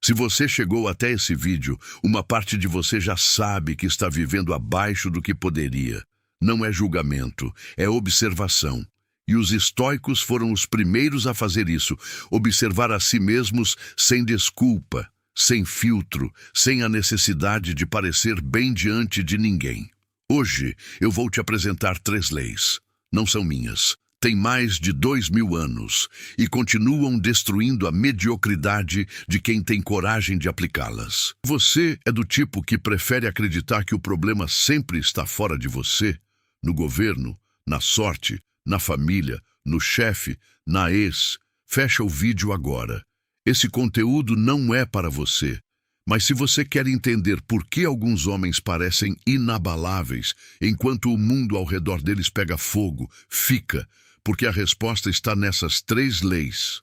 Se você chegou até esse vídeo, uma parte de você já sabe que está vivendo abaixo do que poderia. Não é julgamento, é observação. E os estoicos foram os primeiros a fazer isso, observar a si mesmos sem desculpa, sem filtro, sem a necessidade de parecer bem diante de ninguém. Hoje eu vou te apresentar 3 leis. Não são minhas. Têm mais de 2000 anos e continuam destruindo a mediocridade de quem tem coragem de aplicá-las. Você é do tipo que prefere acreditar que o problema sempre está fora de você, no governo, na sorte, na família, no chefe, na ex. Fecha o vídeo agora. Esse conteúdo não é para você. Mas se você quer entender por que alguns homens parecem inabaláveis, enquanto o mundo ao redor deles pega fogo, fica, porque a resposta está nessas 3 leis.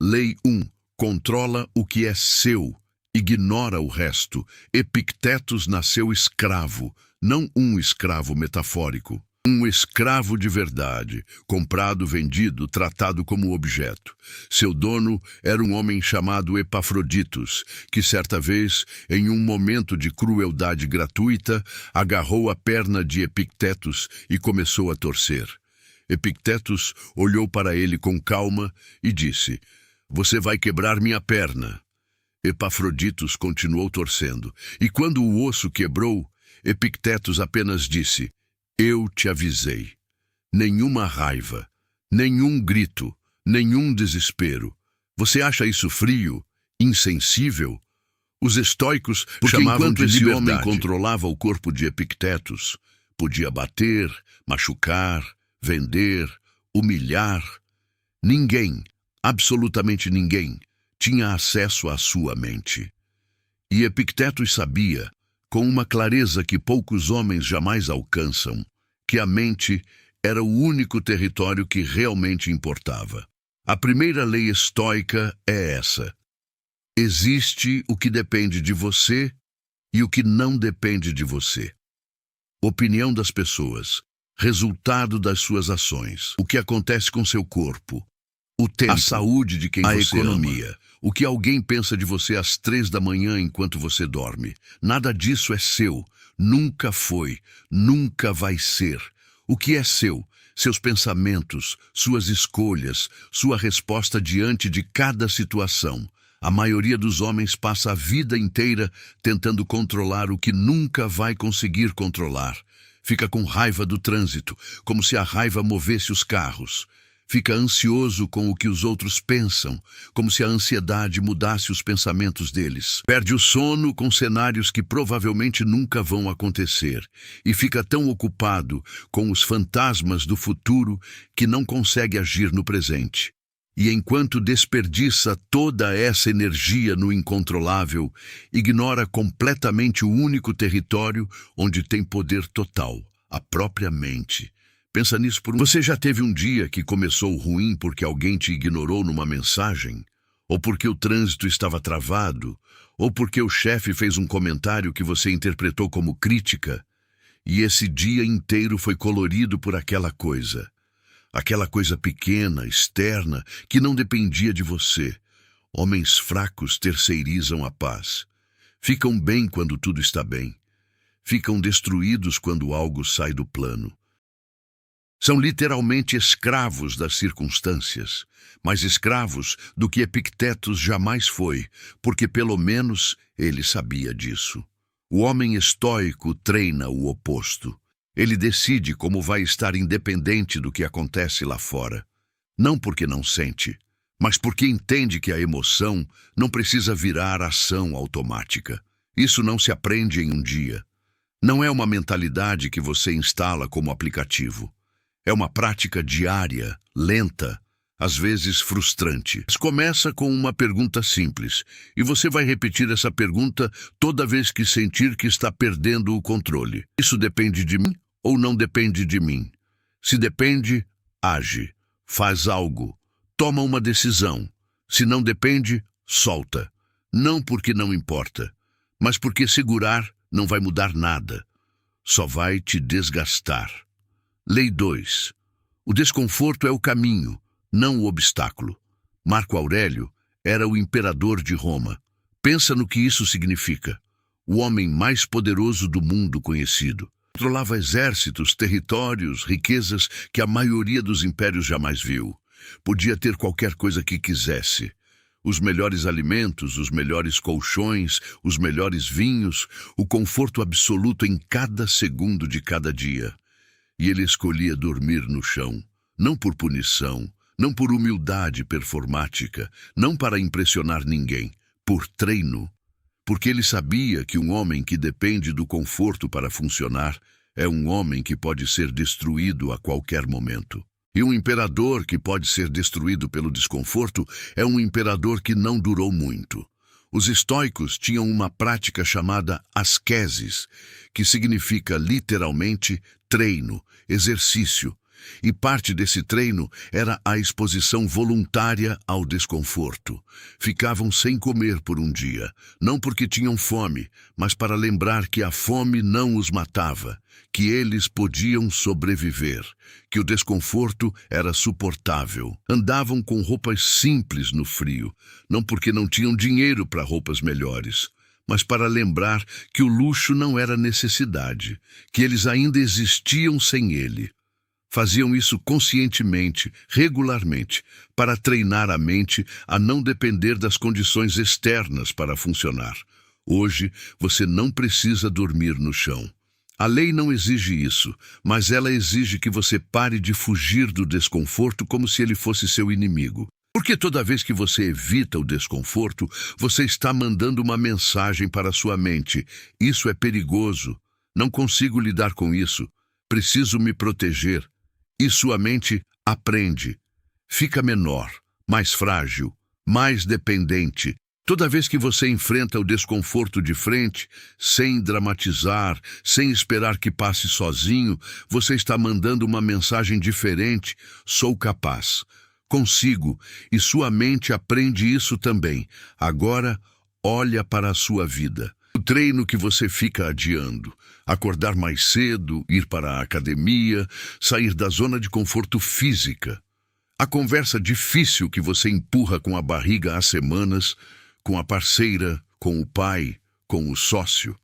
Lei 1. Controla o que é seu, ignora o resto. Epictetus nasceu escravo, não um escravo metafórico. Um escravo de verdade, comprado, vendido, tratado como objeto. Seu dono era um homem chamado Epafroditus, que certa vez, em um momento de crueldade gratuita, agarrou a perna de Epictetus e começou a torcer. Epictetus olhou para ele com calma e disse: "Você vai quebrar minha perna." Epafroditus continuou torcendo, e quando o osso quebrou, Epictetus apenas disse: "Eu te avisei." Nenhuma raiva, nenhum grito, nenhum desespero. Você acha isso frio, insensível? Os estoicos chamavam de liberdade. Enquanto esse homem controlava o corpo de Epictetus, podia bater, machucar, vender, humilhar. Ninguém, absolutamente ninguém, tinha acesso à sua mente. E Epictetus sabia, com uma clareza que poucos homens jamais alcançam, que a mente era o único território que realmente importava. A primeira lei estoica é essa: existe o que depende de você e o que não depende de você. Opinião das pessoas, resultado das suas ações, o que acontece com seu corpo, o tempo, a saúde de quem você economia, ama. O que alguém pensa de você às 3 da manhã enquanto você dorme. Nada disso é seu. Nunca foi. Nunca vai ser. O que é seu? Seus pensamentos, suas escolhas, sua resposta diante de cada situação. A maioria dos homens passa a vida inteira tentando controlar o que nunca vai conseguir controlar. Fica com raiva do trânsito, como se a raiva movesse os carros. Fica ansioso com o que os outros pensam, como se a ansiedade mudasse os pensamentos deles. Perde o sono com cenários que provavelmente nunca vão acontecer. E fica tão ocupado com os fantasmas do futuro que não consegue agir no presente. E enquanto desperdiça toda essa energia no incontrolável, ignora completamente o único território onde tem poder total, a própria mente. Pensa nisso por um... Você já teve um dia que começou ruim porque alguém te ignorou numa mensagem? Ou porque o trânsito estava travado? Ou porque o chefe fez um comentário que você interpretou como crítica? E esse dia inteiro foi colorido por aquela coisa. Aquela coisa pequena, externa, que não dependia de você. Homens fracos terceirizam a paz. Ficam bem quando tudo está bem. Ficam destruídos quando algo sai do plano. São literalmente escravos das circunstâncias, mas escravos do que Epictetus jamais foi, porque pelo menos ele sabia disso. O homem estoico treina o oposto. Ele decide como vai estar independente do que acontece lá fora. Não porque não sente, mas porque entende que a emoção não precisa virar ação automática. Isso não se aprende em um dia. Não é uma mentalidade que você instala como aplicativo. É uma prática diária, lenta, às vezes frustrante. Começa com uma pergunta simples, e você vai repetir essa pergunta toda vez que sentir que está perdendo o controle. Isso depende de mim ou não depende de mim? Se depende, age, faz algo, toma uma decisão. Se não depende, solta. Não porque não importa, mas porque segurar não vai mudar nada. Só vai te desgastar. Lei 2. O desconforto é o caminho, não o obstáculo. Marco Aurélio era o imperador de Roma. Pensa no que isso significa. O homem mais poderoso do mundo conhecido. Controlava exércitos, territórios, riquezas que a maioria dos impérios jamais viu. Podia ter qualquer coisa que quisesse. Os melhores alimentos, os melhores colchões, os melhores vinhos, o conforto absoluto em cada segundo de cada dia. E ele escolhia dormir no chão, não por punição, não por humildade performática, não para impressionar ninguém, por treino. Porque ele sabia que um homem que depende do conforto para funcionar é um homem que pode ser destruído a qualquer momento. E um imperador que pode ser destruído pelo desconforto é um imperador que não durou muito. Os estoicos tinham uma prática chamada ascesis, que significa literalmente treino, exercício. E parte desse treino era a exposição voluntária ao desconforto. Ficavam sem comer por um dia, não porque tinham fome, mas para lembrar que a fome não os matava, que eles podiam sobreviver, que o desconforto era suportável. Andavam com roupas simples no frio, não porque não tinham dinheiro para roupas melhores, mas para lembrar que o luxo não era necessidade, que eles ainda existiam sem ele. Faziam isso conscientemente, regularmente, para treinar a mente a não depender das condições externas para funcionar. Hoje, você não precisa dormir no chão. A lei não exige isso, mas ela exige que você pare de fugir do desconforto como se ele fosse seu inimigo. Porque toda vez que você evita o desconforto, você está mandando uma mensagem para a sua mente. Isso é perigoso. Não consigo lidar com isso. Preciso me proteger. E sua mente aprende, fica menor, mais frágil, mais dependente. Toda vez que você enfrenta o desconforto de frente, sem dramatizar, sem esperar que passe sozinho, você está mandando uma mensagem diferente: sou capaz, consigo, e sua mente aprende isso também. Agora, olha para a sua vida. O treino que você fica adiando, acordar mais cedo, ir para a academia, sair da zona de conforto física. A conversa difícil que você empurra com a barriga há semanas, com a parceira, com o pai, com o sócio.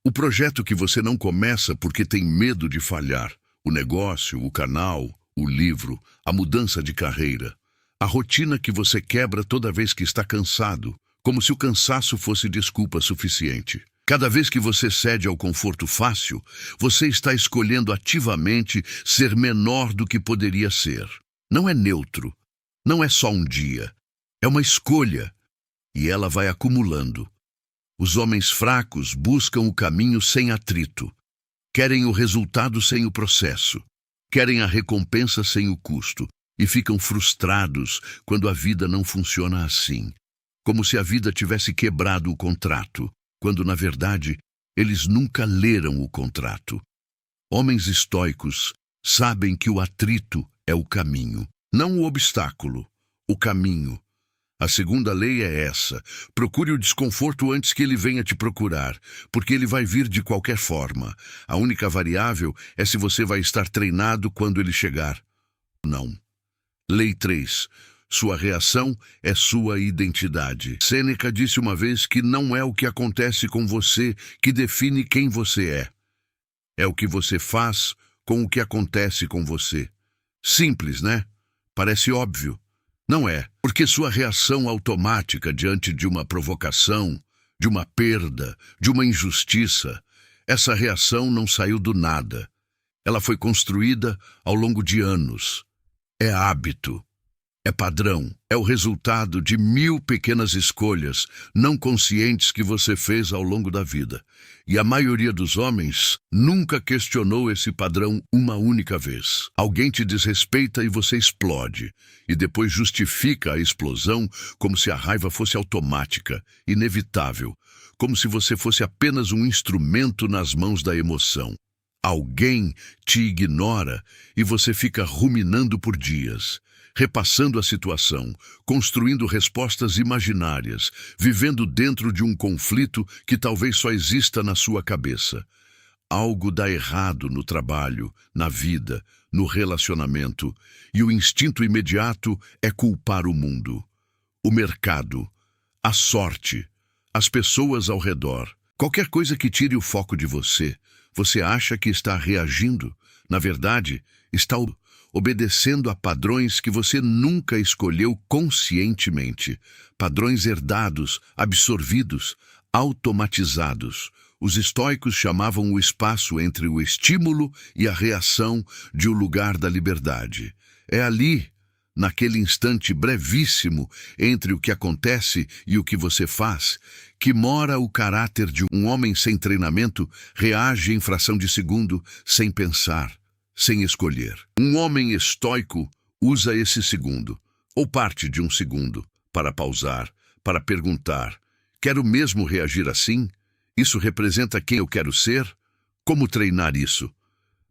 O projeto que você não começa porque tem medo de falhar. O negócio, o canal, o livro, a mudança de carreira. A rotina que você quebra toda vez que está cansado. Como se o cansaço fosse desculpa suficiente. Cada vez que você cede ao conforto fácil, você está escolhendo ativamente ser menor do que poderia ser. Não é neutro. Não é só um dia. É uma escolha. E ela vai acumulando. Os homens fracos buscam o caminho sem atrito. Querem o resultado sem o processo. Querem a recompensa sem o custo. E ficam frustrados quando a vida não funciona assim. Como se a vida tivesse quebrado o contrato, quando, na verdade, eles nunca leram o contrato. Homens estoicos sabem que o atrito é o caminho, não o obstáculo, o caminho. A segunda lei é essa: procure o desconforto antes que ele venha te procurar, porque ele vai vir de qualquer forma. A única variável é se você vai estar treinado quando ele chegar. Não. Lei 3. Sua reação é sua identidade. Sêneca disse uma vez que não é o que acontece com você que define quem você é. É o que você faz com o que acontece com você. Simples, né? Parece óbvio. Não é, porque sua reação automática diante de uma provocação, de uma perda, de uma injustiça, essa reação não saiu do nada. Ela foi construída ao longo de anos. É hábito. É padrão, é o resultado de 1000 pequenas escolhas não conscientes que você fez ao longo da vida. E a maioria dos homens nunca questionou esse padrão uma única vez. Alguém te desrespeita e você explode, e depois justifica a explosão como se a raiva fosse automática, inevitável, como se você fosse apenas um instrumento nas mãos da emoção. Alguém te ignora e você fica ruminando por dias. Repassando a situação, construindo respostas imaginárias, vivendo dentro de um conflito que talvez só exista na sua cabeça. Algo dá errado no trabalho, na vida, no relacionamento, e o instinto imediato é culpar o mundo, o mercado, a sorte, as pessoas ao redor. Qualquer coisa que tire o foco de você, você acha que está reagindo. Na verdade, está obedecendo a padrões que você nunca escolheu conscientemente. Padrões herdados, absorvidos, automatizados. Os estoicos chamavam o espaço entre o estímulo e a reação de o lugar da liberdade. É ali, naquele instante brevíssimo entre o que acontece e o que você faz, que mora o caráter de um homem sem treinamento, reage em fração de segundo, sem pensar, sem escolher. Um homem estoico usa esse segundo, ou parte de um segundo, para pausar, para perguntar: quero mesmo reagir assim? Isso representa quem eu quero ser? Como treinar isso?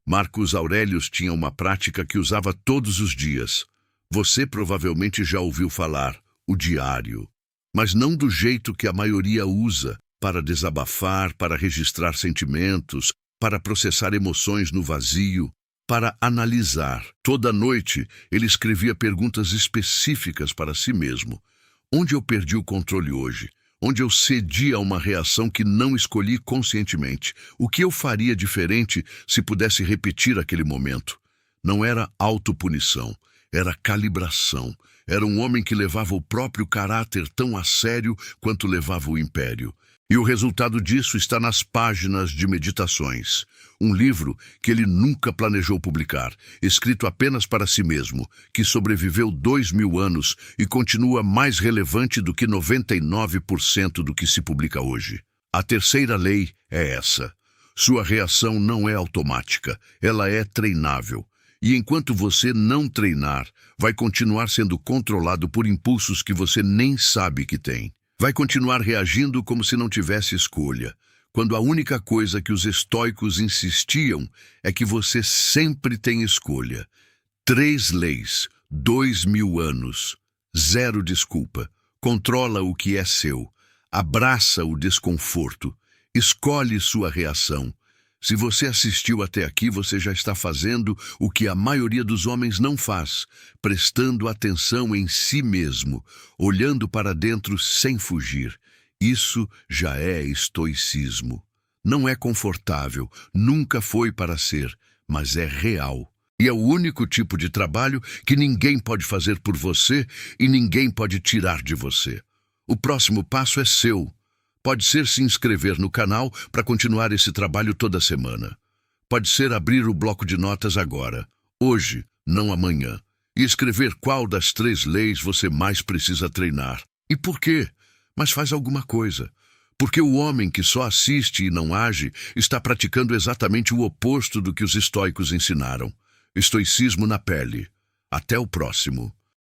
Marcos Aurelius tinha uma prática que usava todos os dias. Você provavelmente já ouviu falar, o diário. Mas não do jeito que a maioria usa, para desabafar, para registrar sentimentos, para processar emoções no vazio, para analisar. Toda noite, ele escrevia perguntas específicas para si mesmo. Onde eu perdi o controle hoje? Onde eu cedi a uma reação que não escolhi conscientemente? O que eu faria diferente se pudesse repetir aquele momento? Não era autopunição, era calibração. Era um homem que levava o próprio caráter tão a sério quanto levava o império. E o resultado disso está nas páginas de Meditações, um livro que ele nunca planejou publicar, escrito apenas para si mesmo, que sobreviveu 2000 anos e continua mais relevante do que 99% do que se publica hoje. A terceira lei é essa. Sua reação não é automática, ela é treinável. E enquanto você não treinar, vai continuar sendo controlado por impulsos que você nem sabe que tem. Vai continuar reagindo como se não tivesse escolha, quando a única coisa que os estoicos insistiam é que você sempre tem escolha. 3 leis, 2000 anos, 0 desculpa, controla o que é seu, abraça o desconforto, escolhe sua reação. Se você assistiu até aqui, você já está fazendo o que a maioria dos homens não faz, prestando atenção em si mesmo, olhando para dentro sem fugir. Isso já é estoicismo. Não é confortável, nunca foi para ser, mas é real. E é o único tipo de trabalho que ninguém pode fazer por você e ninguém pode tirar de você. O próximo passo é seu. Pode ser se inscrever no canal para continuar esse trabalho toda semana. Pode ser abrir o bloco de notas agora, hoje, não amanhã, e escrever qual das 3 leis você mais precisa treinar. E por quê? Mas faz alguma coisa. Porque o homem que só assiste e não age está praticando exatamente o oposto do que os estoicos ensinaram. Estoicismo na pele. Até o próximo.